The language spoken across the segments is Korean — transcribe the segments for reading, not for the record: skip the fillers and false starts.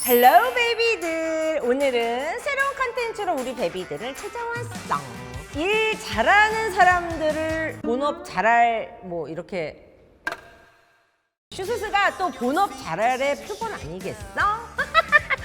헬로 베이비들, 오늘은 새로운 컨텐츠로 우리 베이비들을 찾아왔어. 일 잘하는 사람들을 본업 잘할 뭐 이렇게 슈스스가 또 본업 잘할의 표본 아니겠어?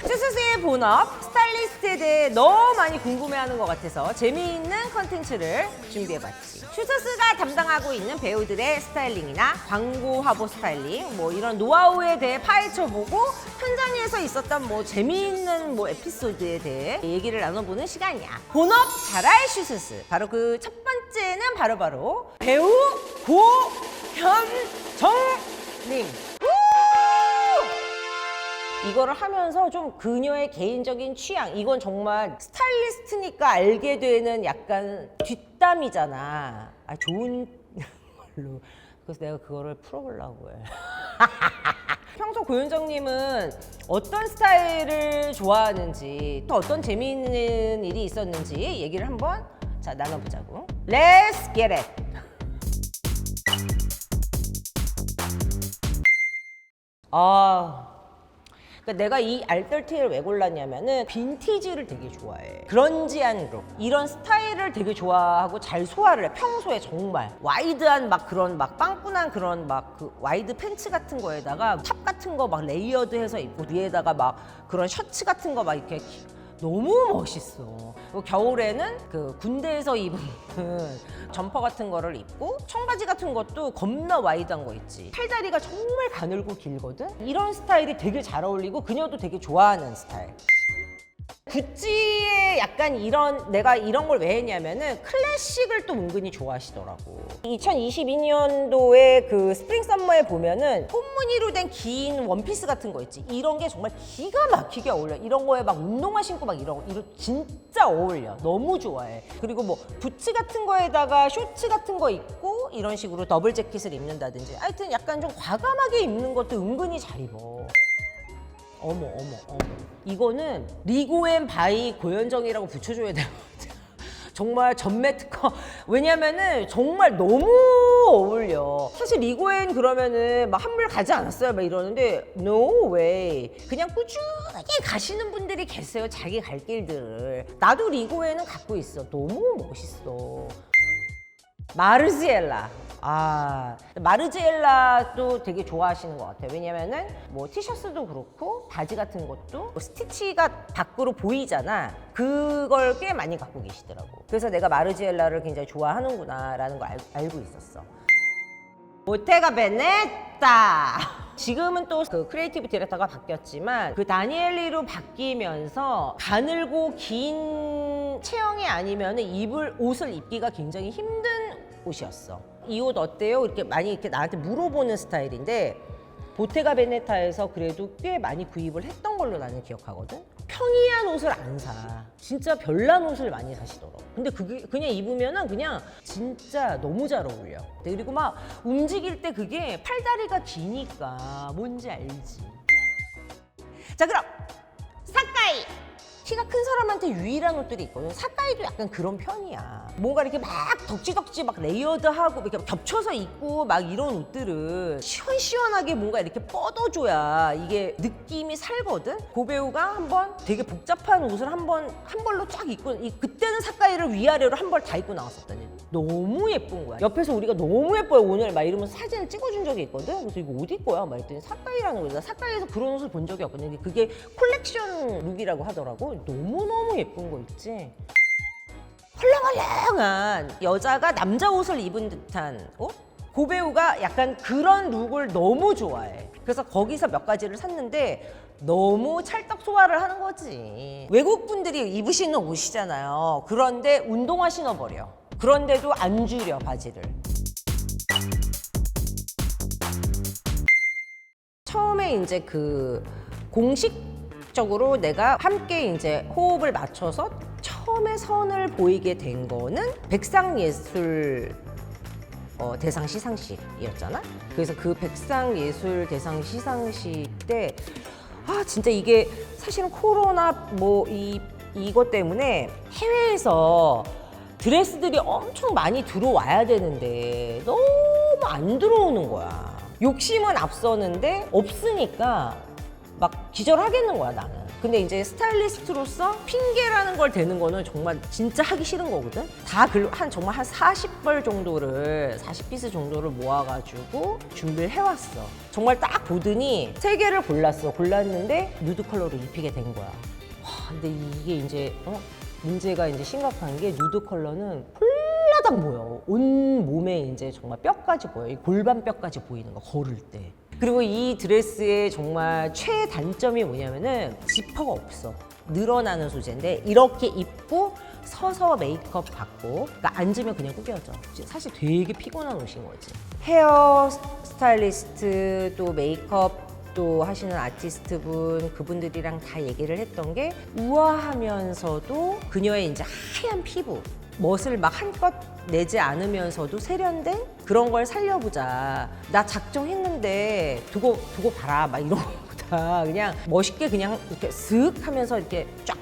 슈스스의 본업, 스타일리스트에 대해 너무 많이 궁금해하는 것 같아서 재미있는 컨텐츠를 준비해봤지. 슈스스가 담당하고 있는 배우들의 스타일링이나 광고 화보 스타일링, 뭐 이런 노하우에 대해 파헤쳐보고 현장에서 있었던 뭐 재미있는 뭐 에피소드에 대해 얘기를 나눠보는 시간이야. 본업 잘할 슈스스. 바로 그 첫 번째는 바로 배우 고현정님. 이거를 하면서 좀 그녀의 개인적인 취향, 이건 정말 스타일리스트니까 알게 되는 약간 뒷담이잖아. 아, 좋은 걸로. 그래서 내가 그거를 풀어보려고 해. 평소 고윤정님은 어떤 스타일을 좋아하는지, 또 어떤 재미있는 일이 있었는지 얘기를 한번 나눠보자고. Let's get it! 그러니까 내가 이 R30을 왜 골랐냐면은 빈티지를 되게 좋아해. 그런지한 룩, 이런 스타일을 되게 좋아하고 잘 소화를 해. 평소에 정말 와이드한 막 그런 막 빵꾸난 그런 막 그 와이드 팬츠 같은 거에다가 탑 같은 거 막 레이어드해서 입고 위에다가 막 그런 셔츠 같은 거 막 이렇게 너무 멋있어. 그리고 겨울에는 그 군대에서 입은 점퍼 같은 거를 입고 청바지 같은 것도 겁나 와이드한 거 있지. 팔다리가 정말 가늘고 길거든? 이런 스타일이 되게 잘 어울리고 그녀도 되게 좋아하는 스타일. 구찌의 약간 내가 이런 걸 왜 했냐면은 클래식을 또 은근히 좋아하시더라고. 2022년도에 그 스프링 썸머에 보면은 꽃무늬로 된 긴 원피스 같은 거 있지. 이런 게 정말 기가 막히게 어울려. 이런 거에 막 운동화 신고 막 이런 진짜 어울려. 너무 좋아해. 그리고 뭐 부츠 같은 거에다가 쇼츠 같은 거 입고 이런 식으로 더블 재킷을 입는다든지, 하여튼 약간 좀 과감하게 입는 것도 은근히 잘 입어. 어머. 이거는 리고앤 바이 고현정이라고 붙여줘야 돼요. 정말 전매 특허. 왜냐면은 정말 너무 어울려. 사실 리고앤 그러면은 막 한물 가지 않았어요? 막 이러는데 no way. 그냥 꾸준히 가시는 분들이 계세요. 자기 갈 길들을. 나도 리고앤은 갖고 있어. 너무 멋있어. 마르지엘라. 마르지엘라도 되게 좋아하시는 것 같아요. 왜냐면은 뭐 티셔츠도 그렇고 바지 같은 것도 스티치가 밖으로 보이잖아. 그걸 꽤 많이 갖고 계시더라고. 그래서 내가 마르지엘라를 굉장히 좋아하는구나 라는 걸 알고 있었어. 보테가 베네타. 지금은 또 그 크리에이티브 디렉터가 바뀌었지만 그 다니엘리로 바뀌면서 가늘고 긴 체형이 아니면 입을 옷을 입기가 굉장히 힘든 옷이었어. 이 옷 어때요? 이렇게 많이 이렇게 나한테 물어보는 스타일인데 보테가 베네타에서 그래도 꽤 많이 구입을 했던 걸로 나는 기억하거든. 평이한 옷을 안 사. 진짜 별난 옷을 많이 사시더라고. 근데 그게 그냥 입으면은 그냥 진짜 너무 잘 어울려. 그리고 막 움직일 때 그게 팔다리가 기니까 뭔지 알지. 자, 그럼 사카이. 키가 큰 사람한테 유일한 옷들이 있거든. 사카이도 약간 그런 편이야. 뭔가 이렇게 막 덕지덕지 막 레이어드하고 이렇게 겹쳐서 입고 막 이런 옷들은 시원시원하게 뭔가 이렇게 뻗어줘야 이게 느낌이 살거든. 고 배우가 한번 되게 복잡한 옷을 한 벌로 쫙 입고, 그때는 사카이를 위아래로 한 벌 다 입고 나왔었더니 너무 예쁜 거야. 옆에서 우리가 너무 예뻐요 오늘 막 이러면서 사진을 찍어준 적이 있거든. 그래서 이거 어디 거야? 막 했더니 사카이라는 거야. 나 사카이에서 그런 옷을 본 적이 없거든. 근데 그게 콜렉션 룩이라고 하더라고. 너무너무 예쁜 거 있지. 헐렁헐렁한 여자가 남자 옷을 입은 듯한 옷? 고 배우가 약간 그런 룩을 너무 좋아해. 그래서 거기서 몇 가지를 샀는데 너무 찰떡 소화를 하는 거지. 외국 분들이 입으시는 옷이잖아요. 그런데 운동화 신어버려. 그런데도 안 줄여 바지를. 처음에 이제 그 공식적으로 내가 함께 이제 호흡을 맞춰서 처음에 선을 보이게 된 거는 백상예술 대상 시상식이었잖아. 그래서 그 백상예술 대상 시상식 때 진짜 이게 사실은 코로나 뭐 이것 때문에 해외에서 드레스들이 엄청 많이 들어와야 되는데 너무 안 들어오는 거야. 욕심은 앞서는데 없으니까 막 기절하겠는 거야 나는. 근데 이제 스타일리스트로서 핑계라는 걸 대는 거는 정말 진짜 하기 싫은 거거든. 다 정말 한 40벌 정도를 40피스 정도를 모아가지고 준비를 해왔어. 정말 딱 보더니 3개를 골랐는데 누드 컬러로 입히게 된 거야. 와, 근데 이게 이제 문제가 이제 심각한 게 누드 컬러는 폴라당 보여. 온 몸에 이제 정말 뼈까지 보여. 이 골반 뼈까지 보이는 거 걸을 때. 그리고 이 드레스의 정말 최단점이 뭐냐면은 지퍼가 없어. 늘어나는 소재인데 이렇게 입고 서서 메이크업 받고 그러니까 앉으면 그냥 구겨져. 사실 되게 피곤한 옷인 거지. 헤어 스타일리스트 또 메이크업 또 하시는 아티스트 분 그분들이랑 다 얘기를 했던 게 우아하면서도 그녀의 이제 하얀 피부 멋을 막 한껏 내지 않으면서도 세련된 그런 걸 살려보자. 나 작정했는데 두고 봐라 막 이런 거보다 그냥 멋있게 그냥 이렇게 슥 하면서 이렇게 쫙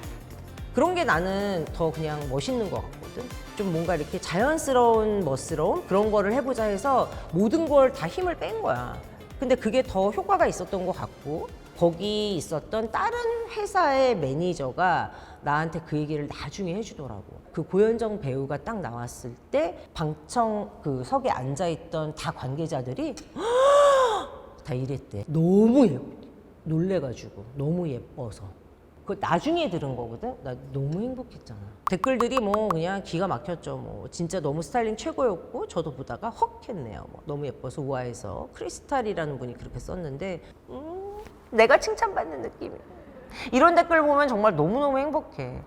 그런 게 나는 더 그냥 멋있는 것 같거든. 좀 뭔가 이렇게 자연스러운 멋스러운 그런 거를 해보자 해서 모든 걸 다 힘을 뺀 거야. 근데 그게 더 효과가 있었던 것 같고 거기 있었던 다른 회사의 매니저가 나한테 그 얘기를 나중에 해주더라고. 그 고현정 배우가 딱 나왔을 때 방청 그 석에 앉아있던 다 관계자들이 다 이랬대. 놀래가지고 너무 예뻐서. 그거 나중에 들은 거거든. 나 너무 행복했잖아. 댓글들이 뭐 그냥 기가 막혔죠. 뭐 진짜 너무 스타일링 최고였고 저도 보다가 헉 했네요. 뭐 너무 예뻐서 우아해서 크리스탈이라는 분이 그렇게 썼는데 내가 칭찬받는 느낌이야. 이런 댓글 보면 정말 너무너무 행복해.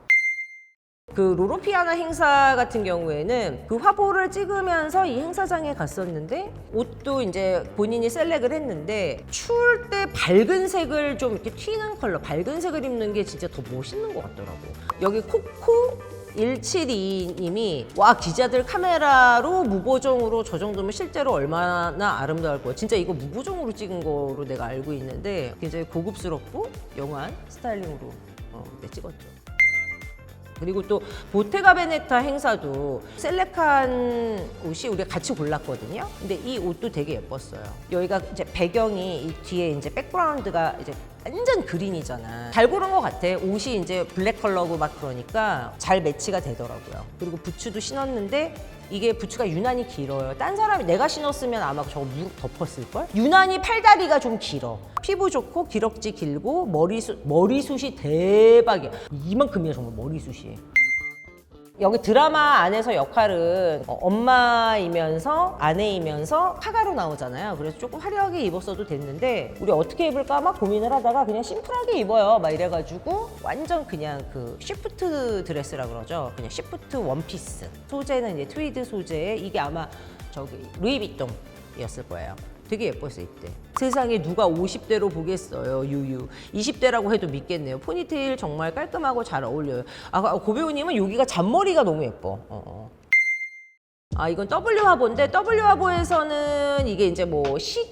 그 로로피아나 행사 같은 경우에는 그 화보를 찍으면서 이 행사장에 갔었는데 옷도 이제 본인이 셀렉을 했는데 추울 때 밝은 색을 좀 이렇게 튀는 컬러 밝은 색을 입는 게 진짜 더 멋있는 것 같더라고. 여기 코코 172님이 와 기자들 카메라로 무보정으로 저 정도면 실제로 얼마나 아름다울 거야. 진짜 이거 무보정으로 찍은 거로 내가 알고 있는데 굉장히 고급스럽고 영한 스타일링으로 그때 찍었죠. 그리고 또 보테가 베네타 행사도 셀렉한 옷이 우리가 같이 골랐거든요. 근데 이 옷도 되게 예뻤어요. 여기가 이제 배경이 이 뒤에 이제 백그라운드가 이제 완전 그린이잖아. 잘 고른 것 같아. 옷이 이제 블랙 컬러고 막 그러니까 잘 매치가 되더라고요. 그리고 부츠도 신었는데 이게 부츠가 유난히 길어요. 딴 사람이 내가 신었으면 아마 저거 무릎 덮었을걸? 유난히 팔다리가 좀 길어. 피부 좋고 기럭지 길고 머리숱이 대박이야. 이만큼이야 정말 머리숱이. 여기 드라마 안에서 역할은 엄마이면서 아내이면서 화가로 나오잖아요. 그래서 조금 화려하게 입었어도 됐는데 우리 어떻게 입을까 막 고민을 하다가 그냥 심플하게 입어요. 막 이래가지고 완전 그냥 그 쉬프트 드레스라 그러죠. 그냥 쉬프트 원피스. 소재는 이제 트위드 소재에 이게 아마 저기 루이비통이었을 거예요. 되게 예뻤어요 이때. 세상에 누가 50대로 보겠어요. 유유 20대라고 해도 믿겠네요. 포니테일 정말 깔끔하고 잘 어울려요. 고 배우님은 여기가 잔머리가 너무 예뻐. 이건 W 화보인데 W 화보에서는 이게 이제 뭐 시계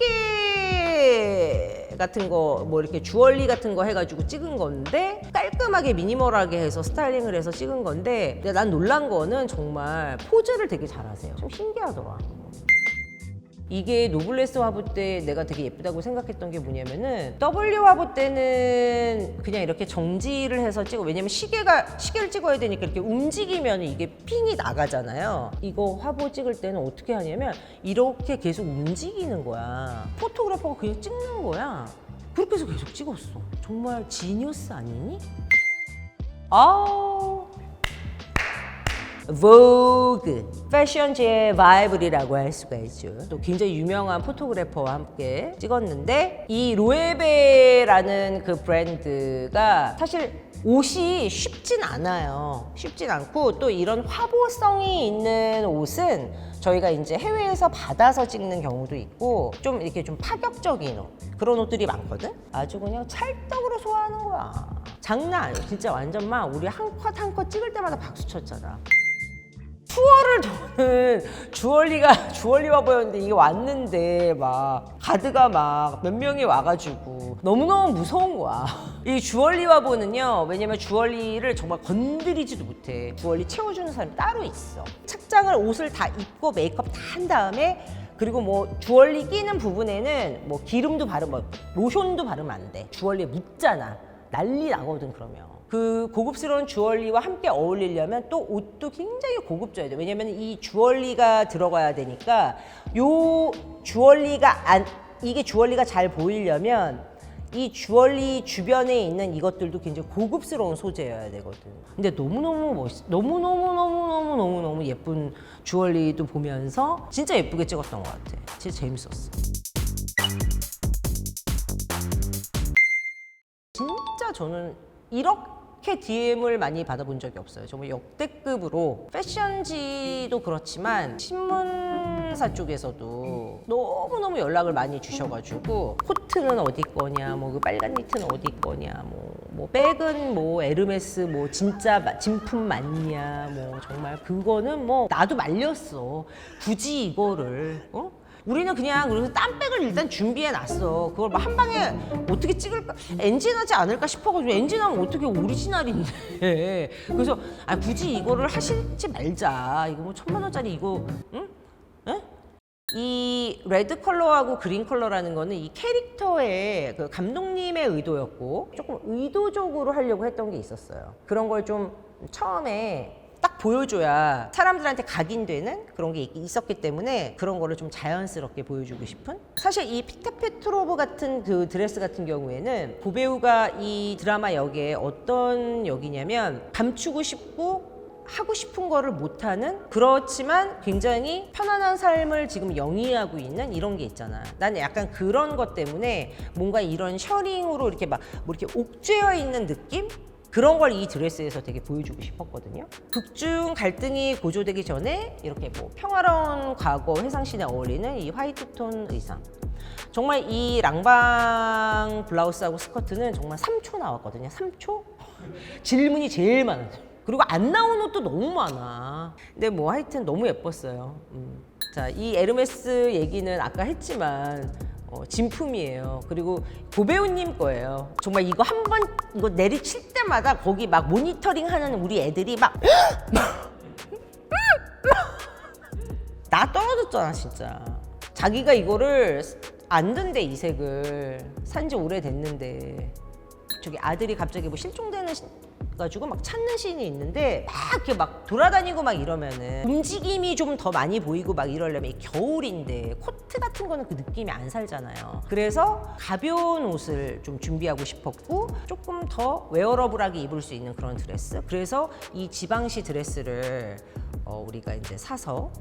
같은 거 뭐 이렇게 주얼리 같은 거 해가지고 찍은 건데 깔끔하게 미니멀하게 해서 스타일링을 해서 찍은 건데 근데 난 놀란 거는 정말 포즈를 되게 잘하세요. 좀 신기하더라. 이게 노블레스 화보 때 내가 되게 예쁘다고 생각했던 게 뭐냐면은 W 화보 때는 그냥 이렇게 정지를 해서 찍어. 왜냐면 시계를 찍어야 되니까 이렇게 움직이면 이게 핑이 나가잖아요. 이거 화보 찍을 때는 어떻게 하냐면 이렇게 계속 움직이는 거야. 포토그래퍼가 그냥 찍는 거야. 그렇게 해서 계속 찍었어. 정말 지니어스 아니니? 보그 패션지의 바이블이라고 할 수가 있죠. 또 굉장히 유명한 포토그래퍼와 함께 찍었는데 이 로에베라는 그 브랜드가 사실 옷이 쉽진 않아요. 쉽진 않고 또 이런 화보성이 있는 옷은 저희가 이제 해외에서 받아서 찍는 경우도 있고 좀 이렇게 좀 파격적인 옷 그런 옷들이 많거든. 아주 그냥 찰떡으로 소화하는 거야. 장난 아니야. 진짜 완전 막 우리 한 컷 한 컷 찍을 때마다 박수 쳤잖아. 투어를 저는 주얼리와 보였는데 이게 왔는데 막 가드가 막 몇 명이 와가지고 너무너무 무서운 거야. 이 주얼리와 보는요. 왜냐면 주얼리를 정말 건드리지도 못해. 주얼리 채워주는 사람이 따로 있어. 착장을 옷을 다 입고 메이크업 다 한 다음에 그리고 뭐 주얼리 끼는 부분에는 뭐 기름도 뭐 로션도 바르면 안 돼. 주얼리에 묻잖아. 난리 나거든 그러면. 그 고급스러운 주얼리와 함께 어울리려면 또 옷도 굉장히 고급져야 돼. 왜냐면 이 주얼리가 들어가야 되니까 요 주얼리가 이게 주얼리가 잘 보이려면 이 주얼리 주변에 있는 이것들도 굉장히 고급스러운 소재여야 되거든. 근데 너무너무 멋있어. 너무너무 예쁜 주얼리도 보면서 진짜 예쁘게 찍었던 것 같아. 진짜 재밌었어. 진짜 저는 이렇게 DM을 많이 받아본 적이 없어요. 정말 역대급으로 패션지도 그렇지만 신문사 쪽에서도 너무너무 연락을 많이 주셔가지고 코트는 어디 거냐, 뭐 그 빨간 니트는 어디 거냐, 뭐 백은 뭐 에르메스 뭐 진짜 진품 맞냐, 뭐 정말 그거는 뭐 나도 말렸어. 굳이 이거를 우리는 그냥 그래서 땀백을 일단 준비해 놨어. 그걸 막 한 방에 어떻게 찍을까? 엔진하지 않을까 싶어가지고 엔진하면 어떻게 오리지널인데. 그래서 굳이 이거를 하시지 말자. 이거 뭐 1,000만 원짜리 이거 응? 에? 이 레드 컬러하고 그린 컬러라는 거는 이 캐릭터의 그 감독님의 의도였고 조금 의도적으로 하려고 했던 게 있었어요. 그런 걸 좀 처음에 딱 보여줘야 사람들한테 각인되는 그런 게 있었기 때문에 그런 거를 좀 자연스럽게 보여주고 싶은? 사실 이 피타 페트로브 같은 그 드레스 같은 경우에는 고배우가 이 드라마 역에 어떤 역이냐면 감추고 싶고 하고 싶은 거를 못하는, 그렇지만 굉장히 편안한 삶을 지금 영위하고 있는 이런 게 있잖아. 나는 약간 그런 것 때문에 뭔가 이런 셔링으로 이렇게 막 뭐 이렇게 옥죄어 있는 느낌? 그런 걸 이 드레스에서 되게 보여주고 싶었거든요. 극중 갈등이 고조되기 전에 이렇게 뭐 평화로운 과거 회상씬에 어울리는 이 화이트톤 의상. 정말 이 랑방 블라우스하고 스커트는 정말 3초 나왔거든요. 3초? 질문이 제일 많아요. 그리고 안 나온 옷도 너무 많아. 근데 뭐 하여튼 너무 예뻤어요. 자, 이 에르메스 얘기는 아까 했지만 진품이에요. 그리고 고배우님 거예요. 정말 이거 한 번 이거 내리칠 때마다 거기 막 모니터링 하는 우리 애들이 막 나 떨어졌잖아 진짜. 자기가 이거를 안 든대, 이 색을. 산지 오래됐는데 저기 아들이 갑자기 뭐 실종되는 가지고 막 찾는 씬이 있는데 막 이렇게 막 돌아다니고 막 이러면은 움직임이 좀 더 많이 보이고 막 이러려면 겨울인데 코트 같은 거는 그 느낌이 안 살잖아요. 그래서 가벼운 옷을 좀 준비하고 싶었고 조금 더 웨어러블하게 입을 수 있는 그런 드레스. 그래서 이 지방시 드레스를 우리가 이제 사서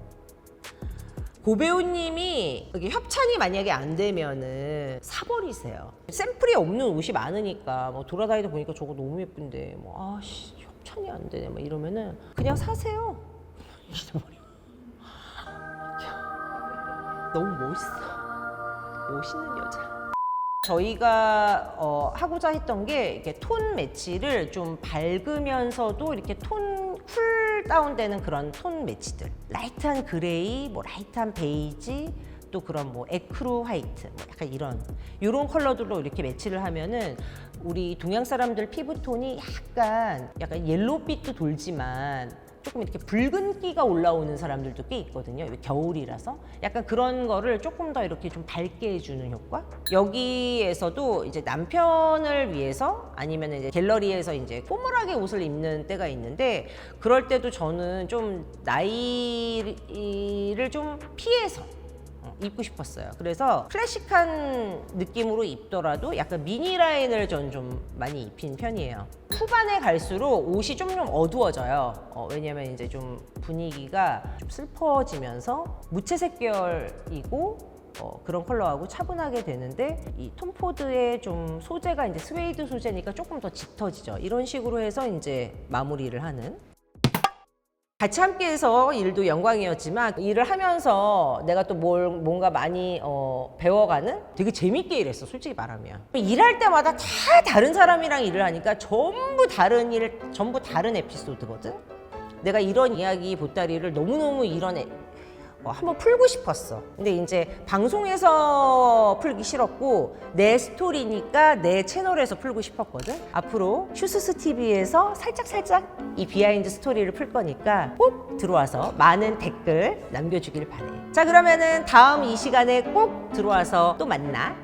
고배우님이 여기 협찬이 만약에 안 되면은 사버리세요. 샘플이 없는 옷이 많으니까 뭐 돌아다니다 보니까 저거 너무 예쁜데 뭐 아씨 협찬이 안 되네 막 이러면은 그냥 사세요. 너무 멋있는 여자. 저희가 하고자 했던 게 이렇게 톤 매치를 좀 밝으면서도 이렇게 톤 쿨 다운되는 그런 톤 매치들, 라이트한 그레이, 뭐 라이트한 베이지, 또 그런 뭐 에크루 화이트, 뭐 약간 이런 컬러들로 이렇게 매치를 하면은 우리 동양 사람들 피부톤이 약간 옐로우빛도 돌지만 조금 이렇게 붉은기가 올라오는 사람들도 꽤 있거든요. 겨울이라서 약간 그런 거를 조금 더 이렇게 좀 밝게 해주는 효과. 여기에서도 이제 남편을 위해서 아니면 이제 갤러리에서 이제 포멀하게 옷을 입는 때가 있는데 그럴 때도 저는 좀 나이를 좀 피해서 입고 싶었어요. 그래서 클래식한 느낌으로 입더라도 약간 미니 라인을 전 좀 많이 입힌 편이에요. 후반에 갈수록 옷이 좀 어두워져요. 왜냐면 이제 좀 분위기가 좀 슬퍼지면서 무채색 계열이고 그런 컬러하고 차분하게 되는데 이 톰포드의 좀 소재가 이제 스웨이드 소재니까 조금 더 짙어지죠. 이런 식으로 해서 이제 마무리를 하는. 같이 함께해서 일도 영광이었지만 일을 하면서 내가 또 뭔가 많이 배워가는 되게 재밌게 일했어, 솔직히 말하면. 일할 때마다 다 다른 사람이랑 일을 하니까 전부 다른 전부 다른 에피소드거든. 내가 이런 이야기 보따리를 너무너무 한번 풀고 싶었어. 근데 이제 방송에서 풀기 싫었고 내 스토리니까 내 채널에서 풀고 싶었거든. 앞으로 슈스스 TV에서 살짝 이 비하인드 스토리를 풀 거니까 꼭 들어와서 많은 댓글 남겨주길 바래. 자, 그러면은 다음 이 시간에 꼭 들어와서 또 만나.